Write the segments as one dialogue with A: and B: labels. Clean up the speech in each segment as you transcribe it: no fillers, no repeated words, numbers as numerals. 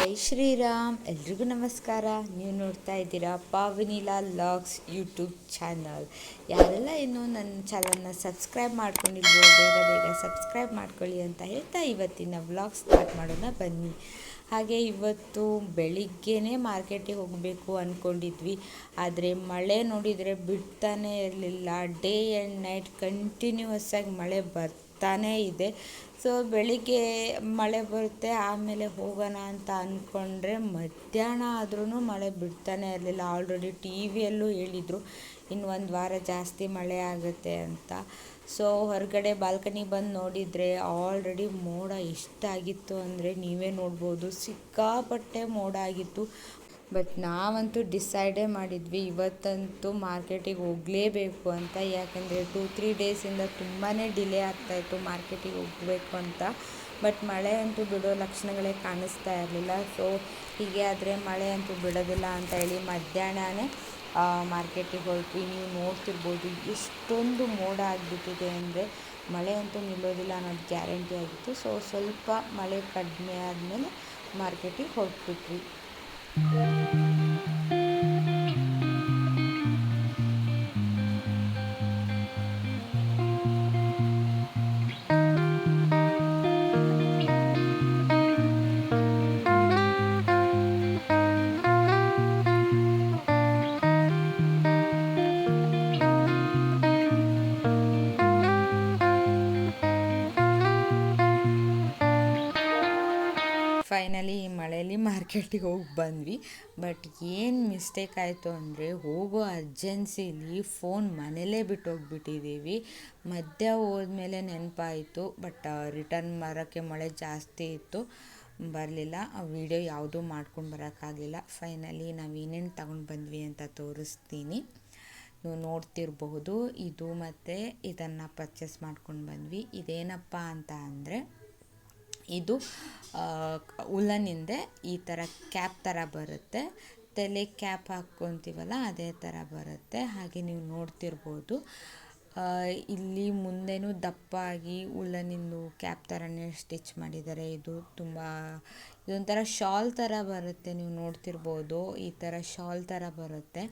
A: ಜೈ ಶ್ರೀರಾಮ್. ಎಲ್ರಿಗೂ ನಮಸ್ಕಾರ. ನೀವು ನೋಡ್ತಾ ಇದ್ದೀರಾ ಪಾವನಿಲಾ ಲಾಗ್ಸ್ ಯೂಟ್ಯೂಬ್ ಚಾನಲ್. ಯಾರೆಲ್ಲ ಇನ್ನೂ ನನ್ನ ಚಾನಲ್ನ ಸಬ್ಸ್ಕ್ರೈಬ್ ಮಾಡ್ಕೊಂಡಿಲ್ವೋ ಬೇಗ ಬೇಗ ಸಬ್ಸ್ಕ್ರೈಬ್ ಮಾಡ್ಕೊಳ್ಳಿ ಅಂತ ಹೇಳ್ತಾ ಇವತ್ತಿನ ವ್ಲಾಗ್ ಸ್ಟಾರ್ಟ್ ಮಾಡೋಣ ಬನ್ನಿ. ಹಾಗೆ ಇವತ್ತು ಬೆಳಿಗ್ಗೆನೇ ಮಾರ್ಕೆಟಿಗೆ ಹೋಗಬೇಕು ಅಂದ್ಕೊಂಡಿದ್ವಿ, ಆದರೆ ಮಳೆ ನೋಡಿದರೆ ಬಿಡ್ತಾನೇ ಇರಲಿಲ್ಲ. ಡೇ ಆ್ಯಂಡ್ ನೈಟ್ ಕಂಟಿನ್ಯೂಸ್ ಆಗಿ ಮಳೆ ಬರ್ತಾನೇ ಇದೆ. ಸೊ ಬೆಳಿಗ್ಗೆ ಮಳೆ ಬರುತ್ತೆ, ಆಮೇಲೆ ಹೋಗೋಣ ಅಂತ ಅಂದ್ಕೊಂಡ್ರೆ ಮಧ್ಯಾಹ್ನ ಆದ್ರೂ ಮಳೆ ಬಿಡ್ತಾನೆ ಇರಲಿಲ್ಲ. ಆಲ್ರೆಡಿ ಟಿ ವಿಯಲ್ಲೂ ಹೇಳಿದರು ಇನ್ನು ಒಂದು ವಾರ ಜಾಸ್ತಿ ಮಳೆ ಆಗುತ್ತೆ ಅಂತ. ಸೊ ಹೊರಗಡೆ ಬಾಲ್ಕನಿ ಬಂದು ನೋಡಿದರೆ ಆಲ್ರೆಡಿ ಮೋಡ ಎಷ್ಟಾಗಿತ್ತು ಅಂದರೆ ನೀವೇ ನೋಡ್ಬೋದು, ಸಿಕ್ಕಾಪಟ್ಟೆ ಮೋಡ ಆಗಿತ್ತು. ಬಟ್ ನಾವಂತೂ ಡಿಸೈಡೇ ಮಾಡಿದ್ವಿ ಇವತ್ತಂತೂ ಮಾರ್ಕೆಟಿಗೆ ಹೋಗಲೇಬೇಕು ಅಂತ. ಯಾಕಂದರೆ 2-3 ಡೇಸಿಂದ ತುಂಬಾ ಡಿಲೇ ಆಗ್ತಾಯಿತ್ತು ಮಾರ್ಕೆಟಿಗೆ ಹೋಗಬೇಕು ಅಂತ. ಬಟ್ ಮಳೆ ಅಂತೂ ಬಿಡೋ ಲಕ್ಷಣಗಳೇ ಕಾಣಿಸ್ತಾ ಇರಲಿಲ್ಲ. ಸೊ ಹೀಗೆ ಆದರೆ ಮಳೆ ಅಂತೂ ಬಿಡೋದಿಲ್ಲ ಅಂತ ಹೇಳಿ ಮಧ್ಯಾಹ್ನವೇ ಮಾರ್ಕೆಟಿಗೆ ಹೊರಟ್ವಿ. ನೀವು ನೋಡ್ತಿರ್ಬೋದು ಎಷ್ಟೊಂದು ಮೋಡ ಆಗಿಬಿಟ್ಟಿದೆ ಅಂದರೆ ಮಳೆ ಅಂತೂ ನಿಲ್ಲೋದಿಲ್ಲ ಅನ್ನೋದು ಗ್ಯಾರಂಟಿ ಆಗಿತ್ತು. ಸೊ ಸ್ವಲ್ಪ ಮಳೆ ಕಡಿಮೆ ಆದಮೇಲೆ ಮಾರ್ಕೆಟಿಗೆ ಹೊರಟ್ಬಿಟ್ವಿ. ಫೈನಲಿ ಈ ಮಳೆಯಲ್ಲಿ ಮಾರ್ಕೆಟಿಗೆ ಹೋಗಿ ಬಂದ್ವಿ. ಬಟ್ ಏನು ಮಿಸ್ಟೇಕ್ ಆಯಿತು ಅಂದರೆ ಹೋಗೋ ಅರ್ಜೆನ್ಸಿಲಿ ಫೋನ್ ಮನೇಲೇ ಬಿಟ್ಟು ಹೋಗ್ಬಿಟ್ಟಿದ್ದೀವಿ. ಮಧ್ಯ ಹೋದ್ಮೇಲೆ ನೆನಪಾಯಿತು. ಬಟ್ ರಿಟರ್ನ್ ಬರೋಕ್ಕೆ ಮಳೆ ಜಾಸ್ತಿ ಇತ್ತು, ಬರಲಿಲ್ಲ. ಆ ವಿಡಿಯೋ ಯಾವುದೂ ಮಾಡ್ಕೊಂಡು ಬರೋಕ್ಕಾಗಲಿಲ್ಲ. ಫೈನಲಿ ನಾವು ಏನೇನು ತಗೊಂಡು ಬಂದ್ವಿ ಅಂತ ತೋರಿಸ್ತೀನಿ, ನೀವು ನೋಡ್ತಿರಬಹುದು. ಇದು ಮತ್ತು ಇದನ್ನು ಪರ್ಚೇಸ್ ಮಾಡ್ಕೊಂಡು ಬಂದ್ವಿ. ಇದೇನಪ್ಪ ಅಂತ ಅಂದರೆ ಇದು ಉಲ್ಲನಿಂದೆ ಈ ಥರ ಕ್ಯಾಪ್ ಥರ ಬರುತ್ತೆ, ತಲೆ ಕ್ಯಾಪ್ ಹಾಕ್ಕೊತೀವಲ್ಲ ಅದೇ ಥರ ಬರುತ್ತೆ. ಹಾಗೆ ನೀವು ನೋಡ್ತಿರ್ಬೋದು ಇಲ್ಲಿ ಮುಂದೆನೂ ದಪ್ಪಾಗಿ ಉಲ್ಲನಿಂದು ಕ್ಯಾಪ್ ಥರನೇ ಸ್ಟಿಚ್ ಮಾಡಿದ್ದಾರೆ. ಇದೊಂಥರ ಶಾಲ್ ಥರ ಬರುತ್ತೆ, ನೀವು ನೋಡ್ತಿರ್ಬೋದು ಈ ಥರ ಶಾಲ್ ಥರ ಬರುತ್ತೆ.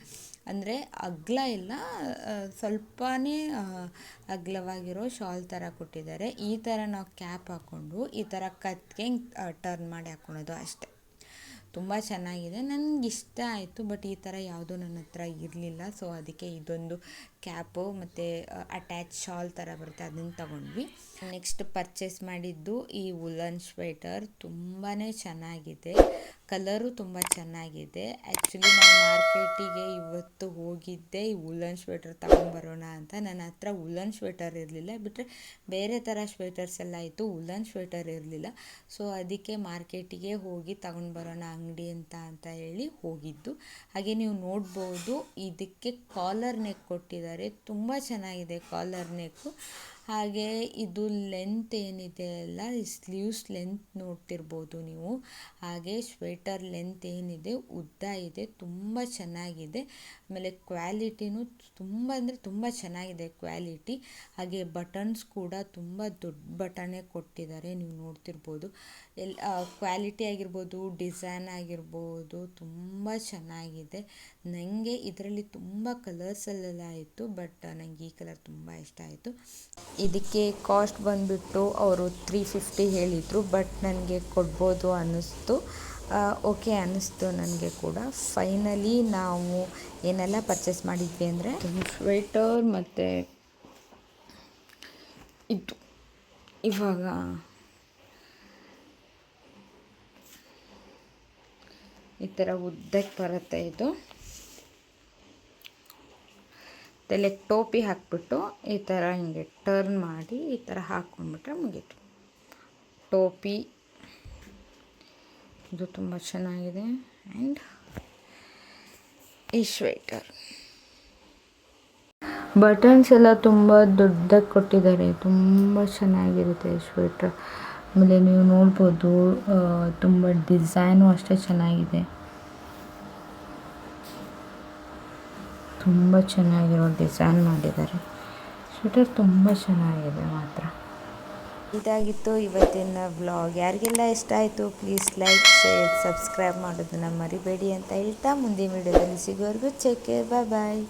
A: ಅಂದರೆ ಅಗಲ ಇಲ್ಲ, ಸ್ವಲ್ಪನೇ ಅಗಲವಾಗಿರೋ ಶಾಲ್ ಥರ ಕೊಟ್ಟಿದ್ದಾರೆ. ಈ ಥರ ನಾವು ಕ್ಯಾಪ್ ಹಾಕ್ಕೊಂಡು ಈ ಥರ ಕತ್ತಿಗೆ ಟರ್ನ್ ಮಾಡಿ ಹಾಕ್ಕೊಳೋದು ಅಷ್ಟೆ. ತುಂಬ ಚೆನ್ನಾಗಿದೆ, ನನಗೆ ಇಷ್ಟ ಆಯಿತು. ಬಟ್ ಈ ಥರ ಯಾವುದೂ ನನ್ನ ಹತ್ರ ಇರಲಿಲ್ಲ. ಸೊ ಅದಕ್ಕೆ ಇದೊಂದು ಕ್ಯಾಪು ಮತ್ತು ಅಟ್ಯಾಚ್ ಶಾಲ್ ಥರ ಬರುತ್ತೆ, ಅದನ್ನು ತಗೊಂಡ್ವಿ. ನೆಕ್ಸ್ಟ್ ಪರ್ಚೇಸ್ ಮಾಡಿದ್ದು ಈ ವುಲನ್ ಸ್ವೆಟರ್. ತುಂಬಾ ಚೆನ್ನಾಗಿದೆ, ಕಲರು ತುಂಬ ಚೆನ್ನಾಗಿದೆ. ಆ್ಯಕ್ಚುಲಿ ನಾವು ಮಾರ್ಕೆಟಿಗೆ ಇವತ್ತು ಹೋಗಿದ್ದೆ ಈ ವುಲನ್ ಸ್ವೆಟರ್ ತಗೊಂಡ್ಬರೋಣ ಅಂತ. ನನ್ನ ಹತ್ರ ವುಲನ್ ಸ್ವೆಟರ್ ಇರಲಿಲ್ಲ, ಬಿಟ್ಟರೆ ಬೇರೆ ಥರ ಸ್ವೆಟರ್ಸ್ ಎಲ್ಲ ಇತ್ತು, ವುಲನ್ ಸ್ವೆಟರ್ ಇರಲಿಲ್ಲ. ಸೊ ಅದಕ್ಕೆ ಮಾರ್ಕೆಟಿಗೆ ಹೋಗಿ ತಗೊಂಡ್ಬರೋಣ ಅಂಗಡಿ ಅಂತ ಹೇಳಿ ಹೋಗಿದ್ದು. ಹಾಗೆ ನೀವು ನೋಡ್ಬೋದು ಇದಕ್ಕೆ ಕಾಲರ್ ನೆಕ್ ಕೊಟ್ಟಿದ್ದಾರೆ, ತುಂಬ ಚೆನ್ನಾಗಿದೆ ಕಾಲರ್ ನೆಕ್ಕು. ಹಾಗೆ ಇದು ಲೆಂತ್ ಏನಿದೆ ಅಲ್ಲ, ಈ ಸ್ಲೀವ್ಸ್ ಲೆಂತ್ ನೋಡ್ತಿರ್ಬೋದು ನೀವು. ಹಾಗೆ ಸ್ವೆಟರ್ ಲೆಂತ್ ಏನಿದೆ ಉದ್ದ ಇದೆ, ತುಂಬ ಚೆನ್ನಾಗಿದೆ. ಆಮೇಲೆ ಕ್ವಾಲಿಟಿನೂ ತುಂಬ ಅಂದರೆ ತುಂಬ ಚೆನ್ನಾಗಿದೆ ಕ್ವಾಲಿಟಿ. ಹಾಗೆ ಬಟನ್ಸ್ ಕೂಡ ತುಂಬ ದೊಡ್ಡ ಬಟನ್ನೇ ಕೊಟ್ಟಿದ್ದಾರೆ, ನೀವು ನೋಡ್ತಿರ್ಬೋದು. ಕ್ವಾಲಿಟಿ ಆಗಿರ್ಬೋದು, ಡಿಸೈನ್ ಆಗಿರ್ಬೋದು ತುಂಬ ಚೆನ್ನಾಗಿದೆ. ನನಗೆ ಇದರಲ್ಲಿ ತುಂಬ ಕಲರ್ಸಲ್ಲೆಲ್ಲ ಇತ್ತು, ಬಟ್ ನನಗೆ ಈ ಕಲರ್ ತುಂಬ ಇಷ್ಟ ಆಯಿತು. ಇದಕ್ಕೆ ಕಾಸ್ಟ್ ಬಂದುಬಿಟ್ಟು ಅವರು 350 ಹೇಳಿದರು, ಬಟ್ ನನಗೆ ಕೊಡ್ಬೋದು ಅನ್ನಿಸ್ತು. ಓಕೆ ಅನ್ನಿಸ್ತು ನನಗೆ ಕೂಡ. ಫೈನಲಿ ನಾವು ಏನೆಲ್ಲ ಪರ್ಚೇಸ್ ಮಾಡಿದ್ವಿ ಅಂದರೆ ಸ್ವೆಟರ್ ಮತ್ತು ಇದು ಇವಾಗ ಈ ಥರ ಉದ್ದಕ್ಕೆ ಬರುತ್ತೆ. ಇದು ತಲೆಗೆ ಟೋಪಿ ಹಾಕ್ಬಿಟ್ಟು ಈ ಥರ ಹಿಂಗೆ ಟರ್ನ್ ಮಾಡಿ ಈ ಥರ ಹಾಕ್ಕೊಂಡ್ಬಿಟ್ರೆ ಮುಗೀತು ಟೋಪಿ. ಇದು ತುಂಬ ಚೆನ್ನಾಗಿದೆ. ಆ್ಯಂಡ್ ಈ ಸ್ವೆಟರ್ ಬಟನ್ಸ್ ಎಲ್ಲ ತುಂಬ ದೊಡ್ಡದಾಗಿ ಕೊಟ್ಟಿದ್ದಾರೆ, ತುಂಬ ಚೆನ್ನಾಗಿರುತ್ತೆ ಸ್ವೆಟರ್. ಆಮೇಲೆ ನೀವು ನೋಡ್ಬೋದು ತುಂಬ ಡಿಸೈನು ಅಷ್ಟೇ ಚೆನ್ನಾಗಿದೆ, ತುಂಬ ಚೆನ್ನಾಗಿರೋ ಡಿಸೈನ್ ಮಾಡಿದ್ದಾರೆ. ಸ್ವೆಟರ್ ತುಂಬ ಚೆನ್ನಾಗಿದೆ ಮಾತ್ರ. ಇದಾಗಿತ್ತು ಇವತ್ತಿನ ವ್ಲಾಗ್. ಯಾರಿಗೆಲ್ಲ ಇಷ್ಟ ಆಯಿತು ಪ್ಲೀಸ್ ಲೈಕ್ ಶೇರ್ ಸಬ್ಸ್ಕ್ರೈಬ್ ಮಾಡೋದನ್ನು ಮರಿಬೇಡಿ ಅಂತ ಹೇಳ್ತಾ ಮುಂದಿನ ವಿಡಿಯೋದಲ್ಲಿ ಸಿಗೋವರೆಗೂ ಟೇಕ್ ಕೇರ್, ಬಾಯ್ ಬಾಯ್.